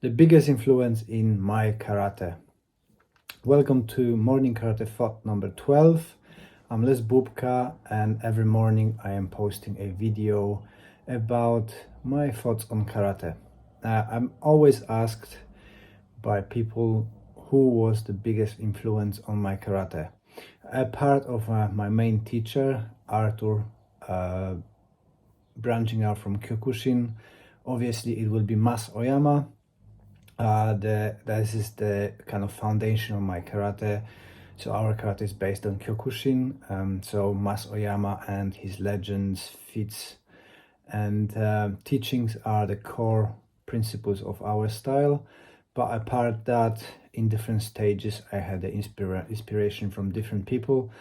the biggest influence in my karate. Welcome to Morning Karate Thought number 12. I'm Les Bubka, and every morning I am posting a video about my thoughts on karate. I'm always asked by people who was the biggest influence on my karate. A part of my main teacher, Artur, branching out from Kyokushin, obviously it will be Mas Oyama. This is the kind of foundation of my karate. So our karate is based on Kyokushin. So Mas Oyama and his legends, feats, and teachings are the core principles of our style. But apart that, in different stages, I had the inspiration from different people.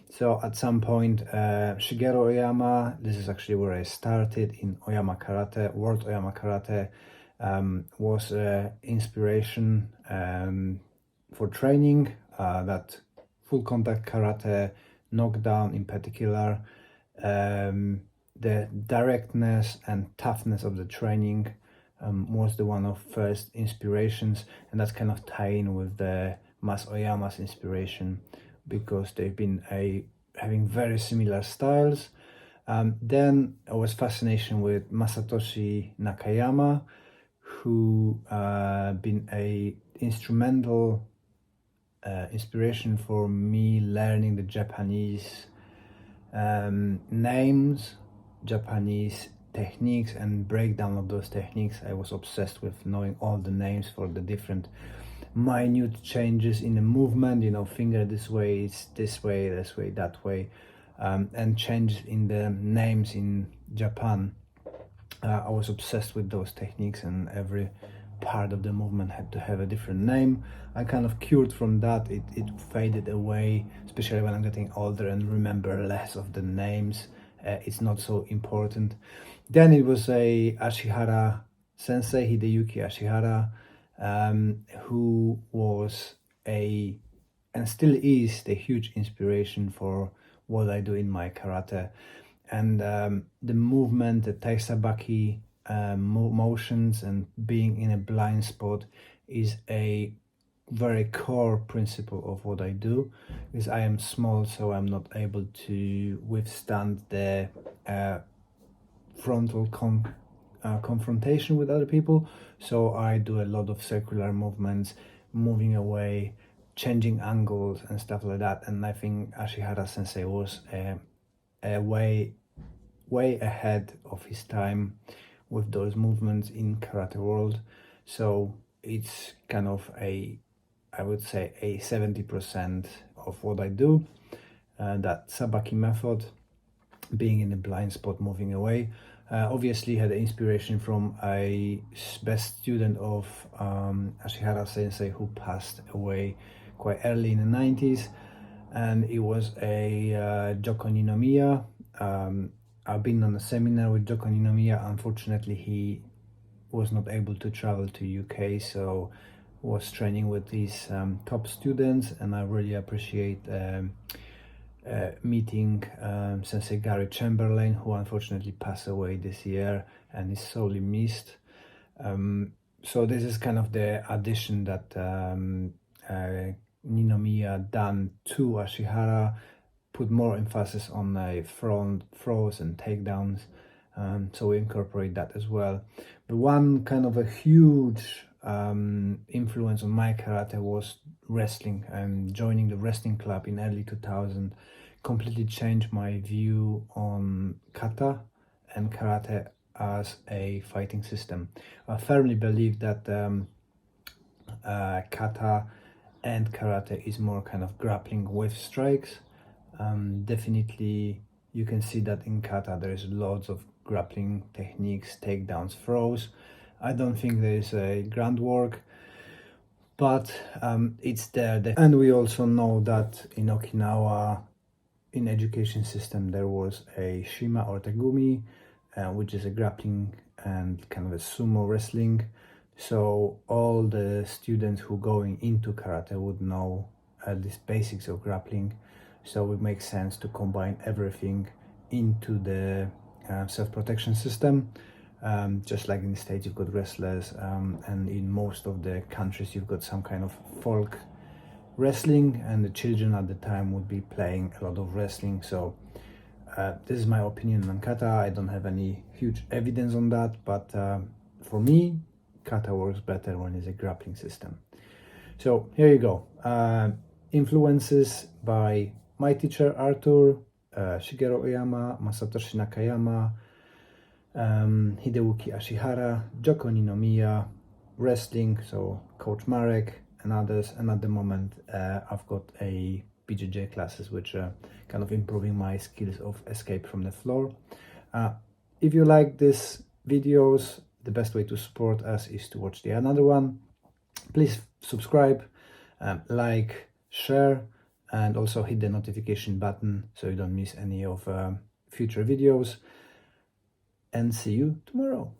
So at some point, Shigaru Oyama, this is actually where I started in Oyama Karate, World Oyama Karate, was inspiration for training, that full contact karate, knockdown in particular, the directness and toughness of the training was the one of first inspirations, and that's kind of tying with the Mas Oyama's inspiration because they've been having very similar styles. Then I was fascination with Masatoshi Nakayama, who been a instrumental inspiration for me learning the Japanese names, Japanese techniques and breakdown of those techniques. I was obsessed with knowing all the names for the different minute changes in the movement, finger this way, it's this way, that way, and changes in the names in Japan. I was obsessed with those techniques, and every part of the movement had to have a different name. I kind of cured from that. It faded away, especially when I'm getting older and remember less of the names. It's not so important. Then it was a Ashihara Sensei, Hideyuki Ashihara, who was and still is the huge inspiration for what I do in my karate. And the movement, the taisabaki motions and being in a blind spot is a very core principle of what I do, because I am small, so I'm not able to withstand the frontal confrontation with other people. So I do a lot of circular movements, moving away, changing angles and stuff like that. And I think Ashihara Sensei was a way ahead of his time with those movements in karate world. So it's kind of I would say a 70% of what I do, that sabaki method, being in a blind spot, moving away. Obviously had inspiration from a best student of Ashihara Sensei, who passed away quite early in the 90s, and it was a Joko Ninomiya. I've been on a seminar with Joko Ninomiya. Unfortunately, he was not able to travel to UK, so was training with these top students, and I really appreciate meeting Sensei Chamberlain, who unfortunately passed away this year and is sorely missed. So this is kind of the addition that Ninomiya done to Ashihara, put more emphasis on front throws and takedowns, so we incorporate that as well. But one kind of a huge influence on my karate was wrestling, and joining the wrestling club in early 2000 completely changed my view on kata and karate as a fighting system. I firmly believe that kata and karate is more kind of grappling with strikes. Definitely you can see that in kata there is lots of grappling techniques, takedowns, throws. I don't think there is a groundwork, but it's there. And we also know that in Okinawa, in education system, there was a shima or tegumi, which is a grappling and kind of a sumo wrestling. So all the students who going into karate would know these basics of grappling. So it makes sense to combine everything into the self-protection system. Just like in the States, you've got wrestlers, and in most of the countries, you've got some kind of folk wrestling, and the children at the time would be playing a lot of wrestling. So this is my opinion on kata. I don't have any huge evidence on that, but for me, kata works better when it's a grappling system. So here you go. Influences by my teacher Artur, Shigaru Oyama, Masatoshi Nakayama, Hideyuki Ashihara, Joko Ninomiya, wrestling, so Coach Marek and others. And at the moment, I've got a BJJ classes, which are kind of improving my skills of escape from the floor. If you like these videos, the best way to support us is to watch the another one. Please subscribe, like, share, and also hit the notification button so you don't miss any of future videos. And see you tomorrow.